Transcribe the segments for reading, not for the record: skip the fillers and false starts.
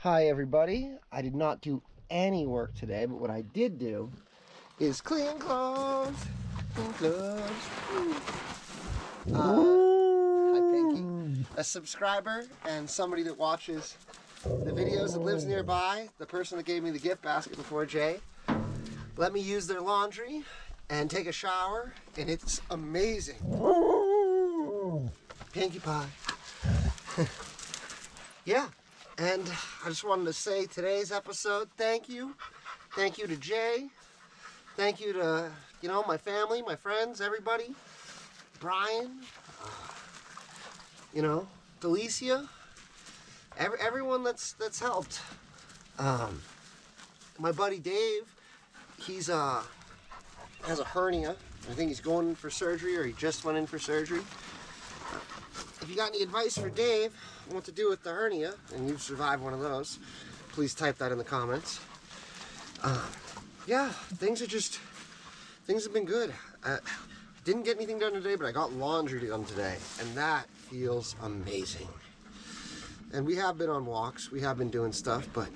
Hi everybody. I did not do any work today, but what I did do is clean clothes. Clean clothes. Hi Pinky. A subscriber and somebody that watches the videos that lives nearby, the person that gave me the gift basket before, Jay, let me use their laundry and take a shower, and it's amazing. Pinkie Pie. Yeah. And I just wanted to say today's episode, thank you. Thank you to Jay. Thank you to, my family, my friends, everybody. Brian, Delicia, everyone that's helped. My buddy Dave, he's has a hernia. I think he's going in for surgery, or he just went in for surgery. If you got any advice for Dave, what to do with the hernia, and you've survived one of those, please type that in the comments. Yeah, things have been good. Didn't get anything done today, but I got laundry done today, and that feels amazing. And we have been on walks, we have been doing stuff, but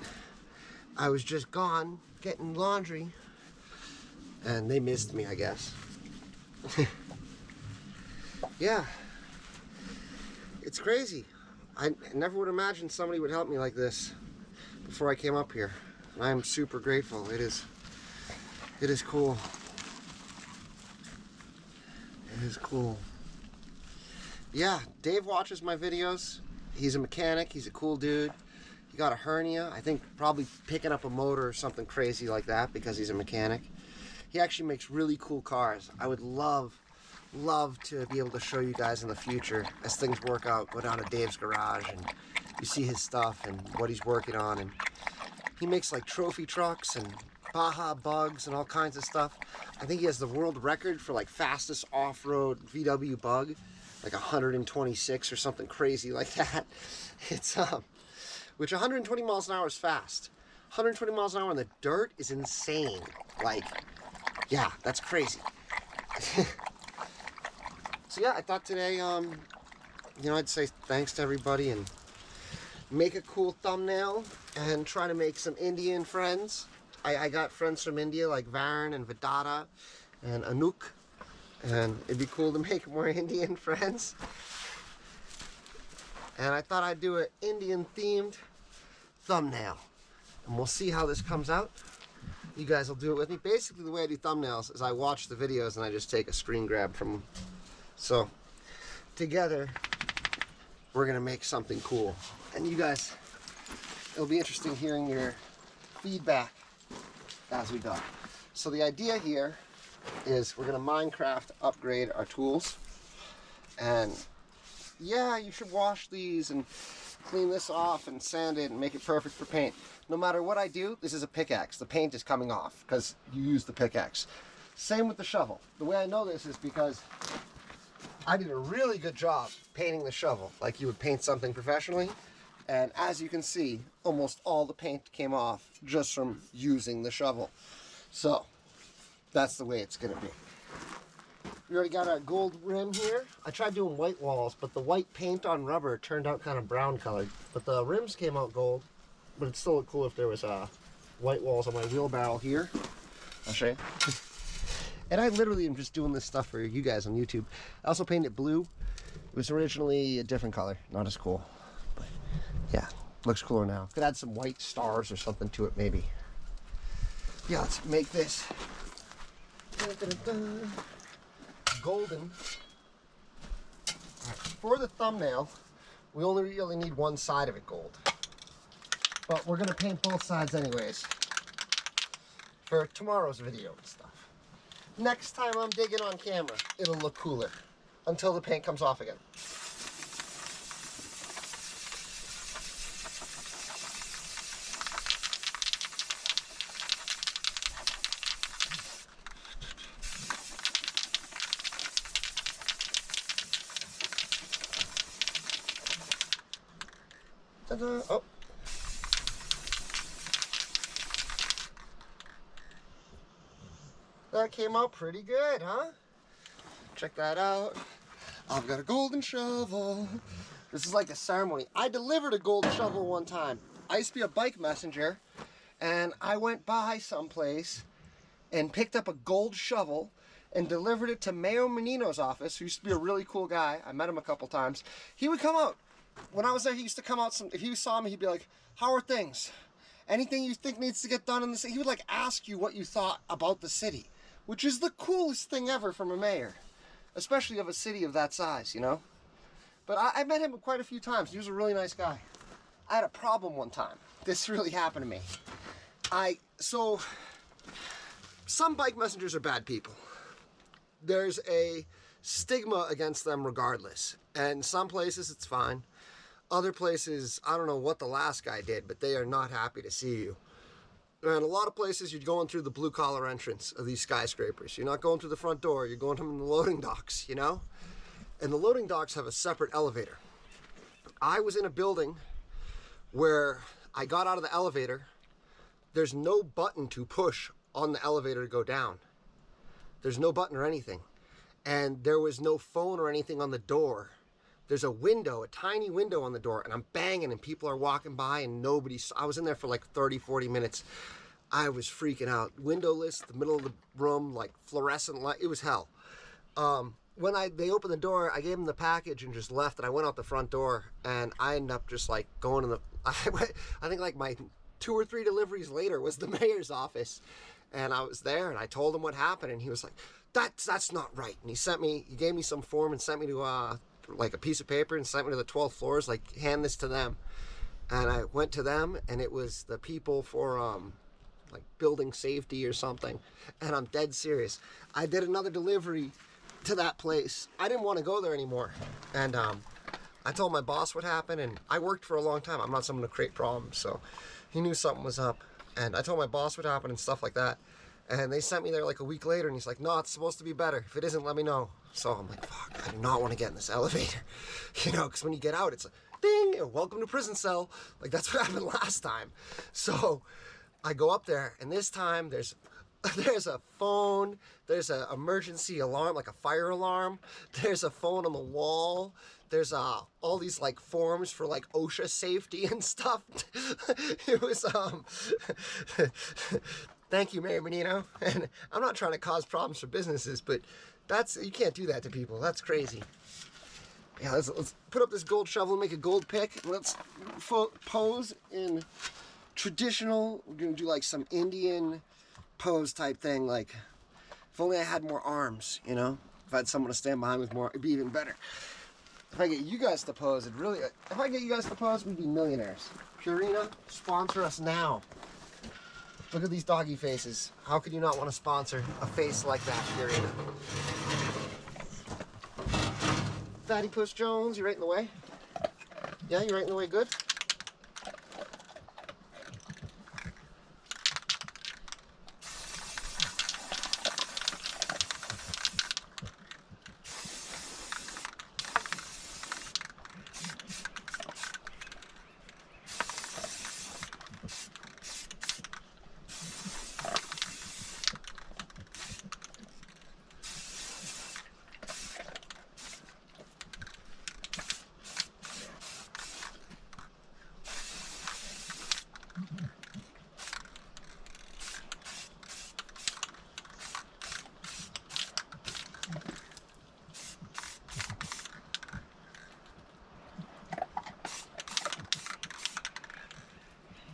I was just gone getting laundry, and they missed me, I guess. Yeah. It's crazy. I never would imagine somebody would help me like this before I came up here. I am super grateful. It is cool. It is cool. Yeah, Dave watches my videos. He's a mechanic. He's a cool dude. He got a hernia. I think probably picking up a motor or something crazy like that because he's a mechanic. He actually makes really cool cars. I would love to be able to show you guys in the future as things work out. Go down to Dave's garage and you see his stuff and what he's working on. And he makes like trophy trucks and Baja bugs and all kinds of stuff. I think he has the world record for like fastest off-road VW bug, like 126 or something crazy like that. It's which 120 miles an hour is fast. 120 miles an hour in the dirt is insane. Like, yeah, that's crazy. So yeah, I thought today, I'd say thanks to everybody and make a cool thumbnail and try to make some Indian friends. I got friends from India like Varun and Vedata and Anouk, and it'd be cool to make more Indian friends. And I thought I'd do an Indian themed thumbnail, and we'll see how this comes out. You guys will do it with me. Basically the way I do thumbnails is I watch the videos and I just take a screen grab from them. So, together, we're going to make something cool. And you guys, it'll be interesting hearing your feedback as we go. So the idea here is we're going to Minecraft upgrade our tools. And yeah, you should wash these and clean this off and sand it and make it perfect for paint. No matter what I do, this is a pickaxe. The paint is coming off because you use the pickaxe. Same with the shovel. The way I know this is because I did a really good job painting the shovel, like you would paint something professionally. And as you can see, almost all the paint came off just from using the shovel. So, that's the way it's going to be. We already got our gold rim here. I tried doing white walls, but the white paint on rubber turned out kind of brown colored. But the rims came out gold, but it'd still look cool if there was white walls on my wheelbarrow here. I'll show you. And I literally am just doing this stuff for you guys on YouTube. I also painted it blue. It was originally a different color, not as cool. But yeah, looks cooler now. Could add some white stars or something to it maybe. Yeah, let's make this golden. Right, for the thumbnail, we only really need one side of it gold. But we're gonna paint both sides anyways for tomorrow's video and stuff. Next time I'm digging on camera, it'll look cooler until the paint comes off again. Ta-da! Oh. That came out pretty good, huh? Check that out. I've got a golden shovel. This is like a ceremony. I delivered a gold shovel one time. I used to be a bike messenger, and I went by someplace and picked up a gold shovel and delivered it to Mayor Menino's office, who used to be a really cool guy. I met him a couple times. He would come out. When I was there, he used to come out. If he saw me, he'd be like, "How are things? Anything you think needs to get done in the city?" He would like ask you what you thought about the city, which is the coolest thing ever from a mayor, especially of a city of that size, you know? But I met him quite a few times. He was a really nice guy. I had a problem one time. This really happened to me. So some bike messengers are bad people. There's a stigma against them regardless. And some places it's fine. Other places, I don't know what the last guy did, but they are not happy to see you. And a lot of places you're going through the blue collar entrance of these skyscrapers. You're not going through the front door, you're going from the loading docks, you know? And the loading docks have a separate elevator. I was in a building where I got out of the elevator. There's no button to push on the elevator to go down. There's no button or anything. And there was no phone or anything on the door. There's a window, a tiny window on the door, and I'm banging and people are walking by and I was in there for like 30, 40 minutes. I was freaking out. Windowless, the middle of the room, like fluorescent light. It was hell. When they opened the door, I gave them the package and just left, and I went out the front door, and I ended up just like going to I think like my 2 or 3 deliveries later was the mayor's office. And I was there and I told him what happened, and he was like, that's not right. And he gave me some form and sent me to like a piece of paper and sent me to the 12th floors, like hand this to them. And I went to them, and it was the people for like building safety or something. And I'm dead serious. I did another delivery to that place. I didn't want to go there anymore. And I told my boss what happened, and I worked for a long time. I'm not someone to create problems, so he knew something was up. And I told my boss what happened and stuff like that. And they sent me there like a week later, and he's like, "No, it's supposed to be better. If it isn't, let me know." So I'm like, fuck, I do not want to get in this elevator. You know, because when you get out, it's like, ding, welcome to prison cell. Like, that's what happened last time. So I go up there, and this time there's a phone, there's an emergency alarm, like a fire alarm, there's a phone on the wall, there's all these like forms for like OSHA safety and stuff. It was thank you, Mayor Menino. And I'm not trying to cause problems for businesses, but you can't do that to people. That's crazy. Yeah, let's put up this gold shovel and make a gold pick. Let's pose in traditional, we're gonna do like some Indian pose type thing, like if only I had more arms, you know? If I had someone to stand behind with more, it'd be even better. If I get you guys to pose, we'd be millionaires. Purina, sponsor us now. Look at these doggy faces. How could you not want to sponsor a face like that, Purina? Fatty Puss Jones, you right in the way? Yeah, you right in the way, good?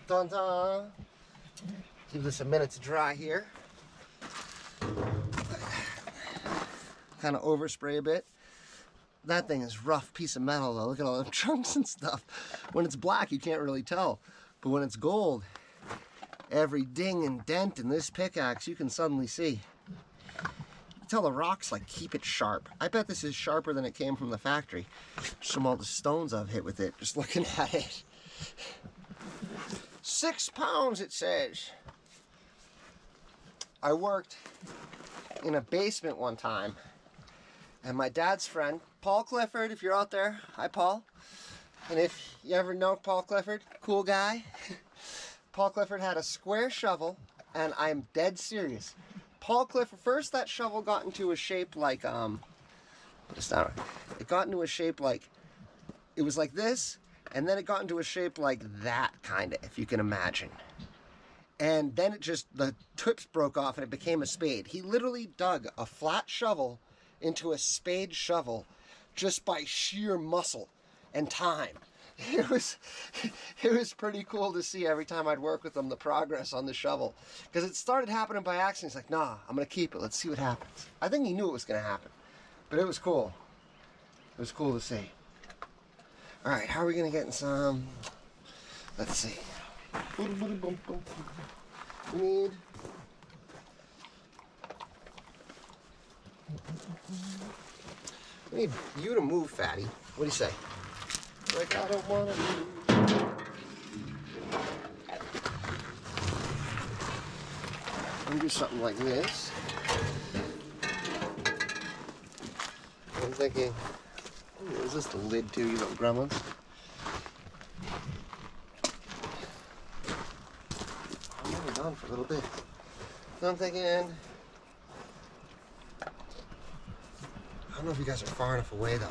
Dun dun. Give this a minute to dry here. Kind of overspray a bit. That thing is rough piece of metal though. Look at all the chunks and stuff. When it's black, you can't really tell. But when it's gold, every ding and dent in this pickaxe, you can suddenly see. You tell the rocks like keep it sharp. I bet this is sharper than it came from the factory. Just from all the stones I've hit with it, just looking at it. 6 pounds, it says. I worked in a basement one time, and my dad's friend, Paul Clifford, if you're out there, hi Paul. And if you ever know Paul Clifford, cool guy. Paul Clifford had a square shovel, and I'm dead serious. Paul Clifford, first that shovel got into a shape like, it got into a shape like, it was like this, And then it got into a shape like that, kind of, if you can imagine. And then it just, the tips broke off and it became a spade. He literally dug a flat shovel into a spade shovel just by sheer muscle and time. It was pretty cool to see every time I'd work with him, the progress on the shovel. Because it started happening by accident. He's like, nah, I'm going to keep it. Let's see what happens. I think he knew it was going to happen. But it was cool. It was cool to see. All right, how are we going to get in some... Let's see. We need you to move, fatty. What do you say? Like, I don't want to move. I'm do something like this. I'm thinking, ooh, is this the lid too, you little gremlins? I'm only gone for a little bit. So I'm thinking, I don't know if you guys are far enough away though.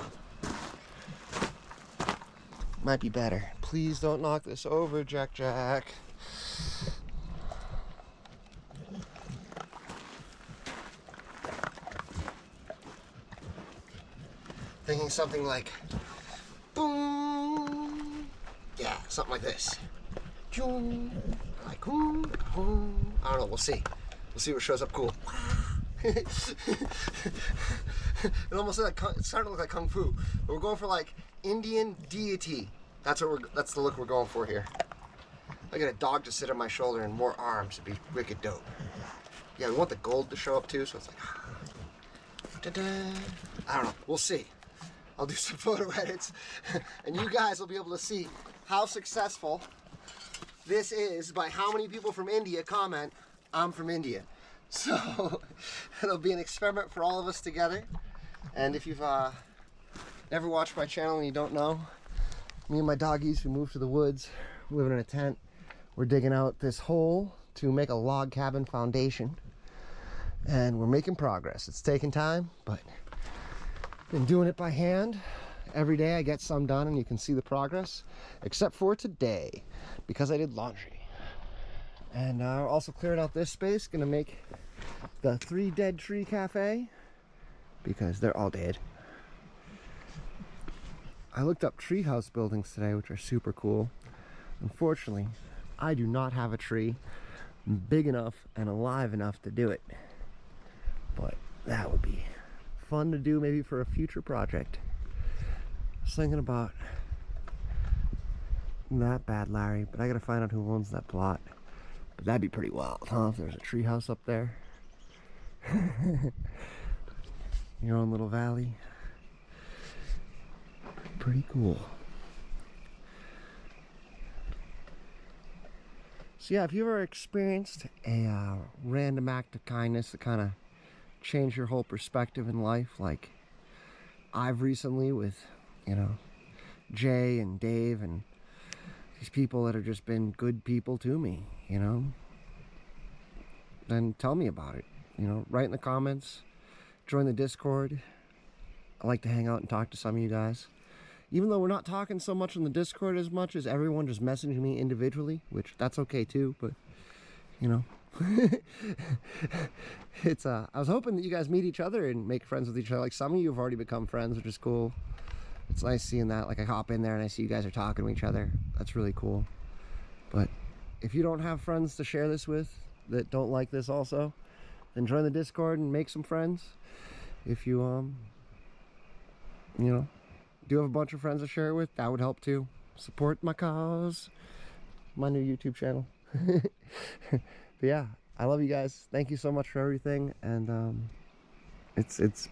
Might be better. Please don't knock this over, Jack. Thinking something like, boom. Yeah, something like this. Like, boom, boom. I don't know, we'll see. We'll see what shows up cool. It almost like it's starting to look like Kung Fu. But we're going for like Indian deity. That's the look we're going for here. I got a dog to sit on my shoulder and more arms. It'd be wicked dope. Yeah, we want the gold to show up too, so it's like ta-da. I don't know. We'll see. I'll do some photo edits and you guys will be able to see how successful this is by how many people from India comment, I'm from India. So it'll be an experiment for all of us together. And if you've never watched my channel and you don't know, me and my doggies, we moved to the woods, we're living in a tent. We're digging out this hole to make a log cabin foundation. And we're making progress. It's taking time, but been doing it by hand. Every day I get some done and you can see the progress, except for today, because I did laundry. And also cleared out this space, gonna make the 3 Dead Tree Cafe, because they're all dead. I looked up treehouse buildings today, which are super cool. Unfortunately, I do not have a tree big enough and alive enough to do it. But that would be fun to do maybe for a future project. I was thinking about that bad Larry, but I gotta find out who owns that plot. But that'd be pretty wild, huh? If there's a treehouse up there. Your own little valley. Pretty cool. So yeah, if you ever experienced a random act of kindness that kind of changed your whole perspective in life, like I've recently with, you know, Jay and Dave and these people that have just been good people to me, you know, then tell me about it. You know, write in the comments, join the Discord. I like to hang out and talk to some of you guys. Even though we're not talking so much on the Discord as much as everyone just messaging me individually, which that's okay too, but you know. It's I was hoping that you guys meet each other and make friends with each other. Like some of you have already become friends, which is cool. It's nice seeing that. Like I hop in there and I see you guys are talking to each other. That's really cool. But if you don't have friends to share this with that don't like this also, then join the Discord and make some friends. If you you know, do have a bunch of friends to share it with, that would help too. Support my cause, my new YouTube channel. But yeah, I love you guys. Thank you so much for everything. And it's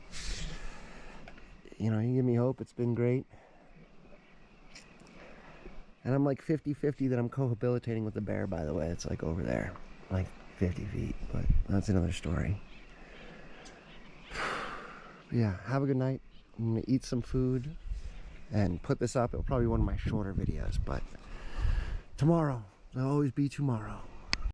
you know, you give me hope. It's been great. And I'm like 50-50 that I'm cohabitating with the bear, by the way. It's like over there, like 50 feet, but that's another story. Yeah, have a good night. I'm gonna eat some food and put this up. It'll probably be one of my shorter videos, but tomorrow, there'll always be tomorrow.